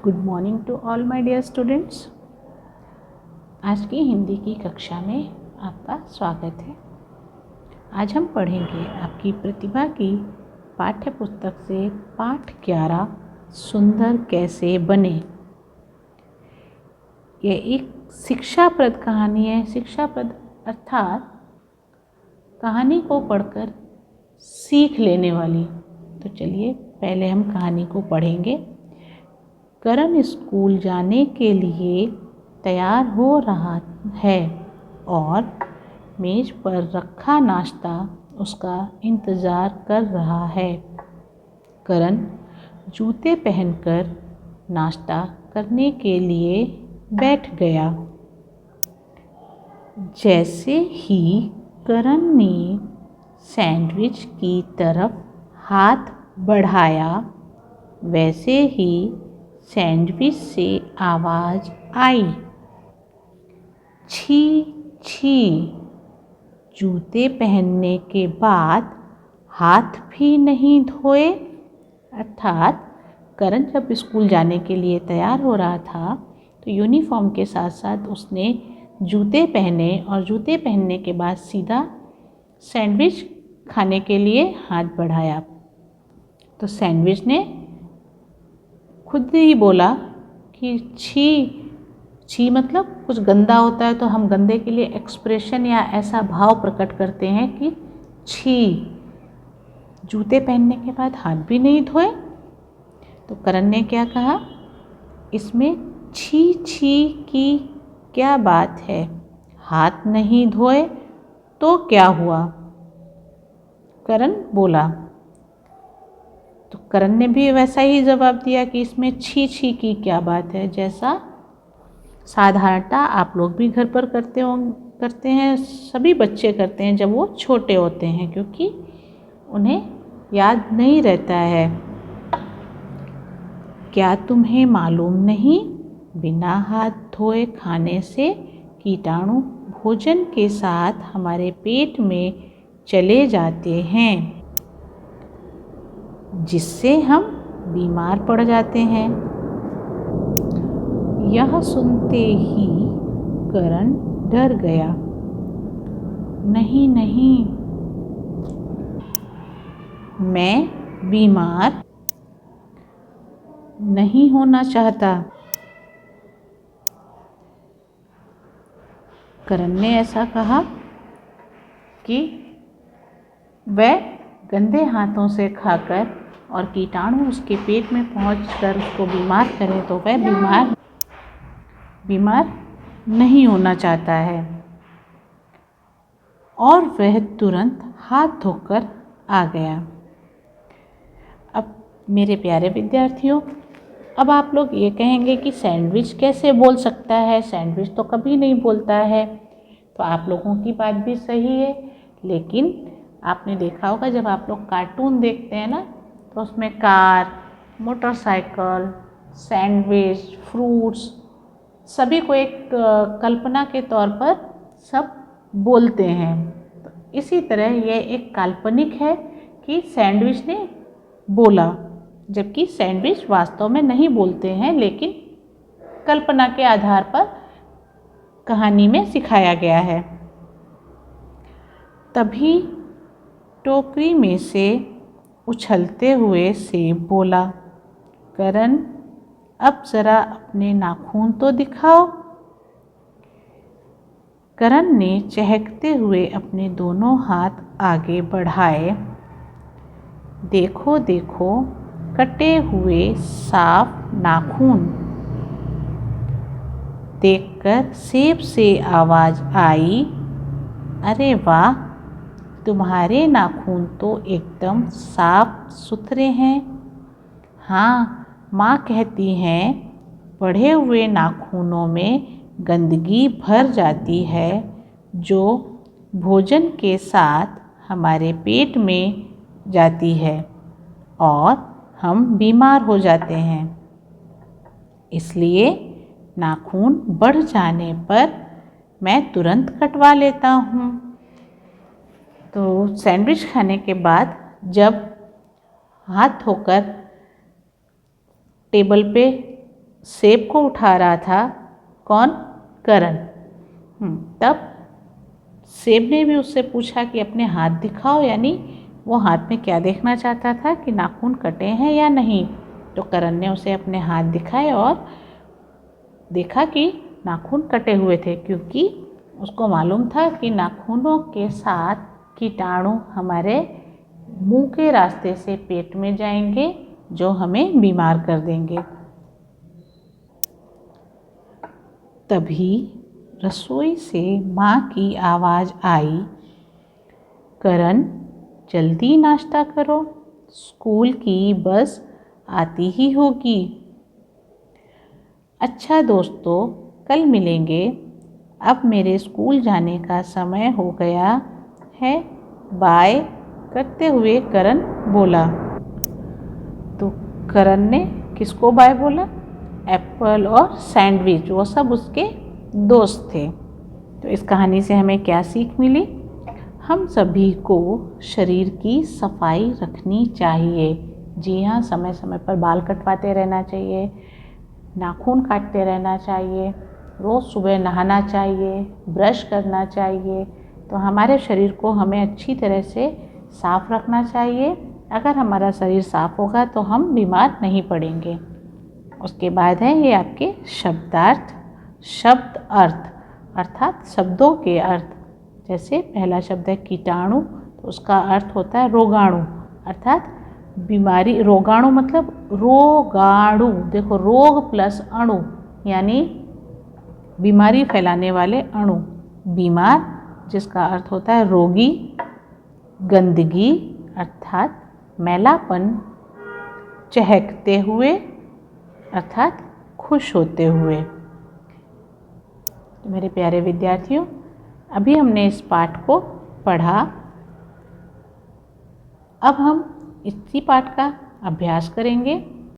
Good morning to all my dear students. आज की हिंदी की कक्षा में आपका स्वागत है। आज हम पढ़ेंगे आपकी प्रतिभा की पाठ्य पुस्तक से पाठ 11 सुंदर कैसे बने। यह एक शिक्षाप्रद कहानी है। शिक्षाप्रद अर्थात कहानी को पढ़कर सीख लेने वाली। तो चलिए पहले हम कहानी को पढ़ेंगे। करण स्कूल जाने के लिए तैयार हो रहा है और मेज पर रखा नाश्ता उसका इंतज़ार कर रहा है। करण जूते पहनकर नाश्ता करने के लिए बैठ गया। जैसे ही करण ने सैंडविच की तरफ हाथ बढ़ाया, वैसे ही सैंडविच से आवाज़ आई, छी छी। जूते पहनने के बाद हाथ भी नहीं धोए। अर्थात करण जब स्कूल जाने के लिए तैयार हो रहा था तो यूनिफॉर्म के साथ साथ उसने जूते पहने और जूते पहनने के बाद सीधा सैंडविच खाने के लिए हाथ बढ़ाया। तो सैंडविच ने खुद ही बोला कि छी छी, मतलब कुछ गंदा होता है तो हम गंदे के लिए एक्सप्रेशन या ऐसा भाव प्रकट करते हैं कि छी। जूते पहनने के बाद हाथ भी नहीं धोए। तो करण ने क्या कहा, इसमें छी छी की क्या बात है, हाथ नहीं धोए तो क्या हुआ। करण बोला। तो करण ने भी वैसा ही जवाब दिया कि इसमें छी छी की क्या बात है, जैसा साधारणतः आप लोग भी घर पर करते हैं, सभी बच्चे करते हैं जब वो छोटे होते हैं, क्योंकि उन्हें याद नहीं रहता है। क्या तुम्हें मालूम नहीं, बिना हाथ धोए खाने से कीटाणु भोजन के साथ हमारे पेट में चले जाते हैं, जिससे हम बीमार पड़ जाते हैं। यह सुनते ही करण डर गया। नहीं नहीं, मैं बीमार नहीं होना चाहता। करण ने ऐसा कहा कि वह गंदे हाथों से खाकर और कीटाणु उसके पेट में पहुंचकर उसको बीमार करें तो वह बीमार नहीं होना चाहता है। और वह तुरंत हाथ धोकर आ गया। अब मेरे प्यारे विद्यार्थियों, अब आप लोग ये कहेंगे कि सैंडविच कैसे बोल सकता है, सैंडविच तो कभी नहीं बोलता है। तो आप लोगों की बात भी सही है, लेकिन आपने देखा होगा जब आप लोग कार्टून देखते हैं ना, तो उसमें कार, मोटरसाइकिल, सैंडविच, फ्रूट्स सभी को एक कल्पना के तौर पर सब बोलते हैं। तो इसी तरह यह एक काल्पनिक है कि सैंडविच ने बोला, जबकि सैंडविच वास्तव में नहीं बोलते हैं, लेकिन कल्पना के आधार पर कहानी में सिखाया गया है। तभी टोकरी में से उछलते हुए सेब बोला, करण अब ज़रा अपने नाखून तो दिखाओ। करण ने चहकते हुए अपने दोनों हाथ आगे बढ़ाए। देखो देखो, कटे हुए साफ नाखून। देखकर सेब से आवाज़ आई, अरे वाह, तुम्हारे नाखून तो एकदम साफ सुथरे हैं। हाँ, माँ कहती हैं बढ़े हुए नाखूनों में गंदगी भर जाती है, जो भोजन के साथ हमारे पेट में जाती है और हम बीमार हो जाते हैं। इसलिए नाखून बढ़ जाने पर मैं तुरंत कटवा लेता हूँ। तो सैंडविच खाने के बाद जब हाथ धोकर टेबल पे सेब को उठा रहा था कौन? करण। तब सेब ने भी उससे पूछा कि अपने हाथ दिखाओ, यानी वो हाथ में क्या देखना चाहता था कि नाखून कटे हैं या नहीं। तो करण ने उसे अपने हाथ दिखाए और देखा कि नाखून कटे हुए थे, क्योंकि उसको मालूम था कि नाखूनों के साथ कीटाणु हमारे मुंह के रास्ते से पेट में जाएंगे, जो हमें बीमार कर देंगे। तभी रसोई से माँ की आवाज़ आई, करण जल्दी नाश्ता करो, स्कूल की बस आती ही होगी। अच्छा दोस्तों, कल मिलेंगे, अब मेरे स्कूल जाने का समय हो गया है, बाय करते हुए करण बोला। तो करण ने किसको बाय बोला? एप्पल और सैंडविच, वो सब उसके दोस्त थे। तो इस कहानी से हमें क्या सीख मिली? हम सभी को शरीर की सफाई रखनी चाहिए। जी हाँ, समय समय पर बाल कटवाते रहना चाहिए, नाखून काटते रहना चाहिए, रोज़ सुबह नहाना चाहिए, ब्रश करना चाहिए। तो हमारे शरीर को हमें अच्छी तरह से साफ़ रखना चाहिए। अगर हमारा शरीर साफ़ होगा तो हम बीमार नहीं पड़ेंगे। उसके बाद है ये आपके शब्दार्थ, शब्द अर्थ, अर्थात शब्दों के अर्थ। जैसे पहला शब्द है कीटाणु, तो उसका अर्थ होता है रोगाणु, अर्थात बीमारी। रोगाणु मतलब रोगाणु, देखो रोग प्लस अणु, यानी बीमारी फैलाने वाले अणु। बीमार जिसका अर्थ होता है रोगी, गंदगी अर्थात मैलापन, चहकते हुए अर्थात खुश होते हुए। तो मेरे प्यारे विद्यार्थियों, अभी हमने इस पाठ को पढ़ा। अब हम इसी पाठ का अभ्यास करेंगे।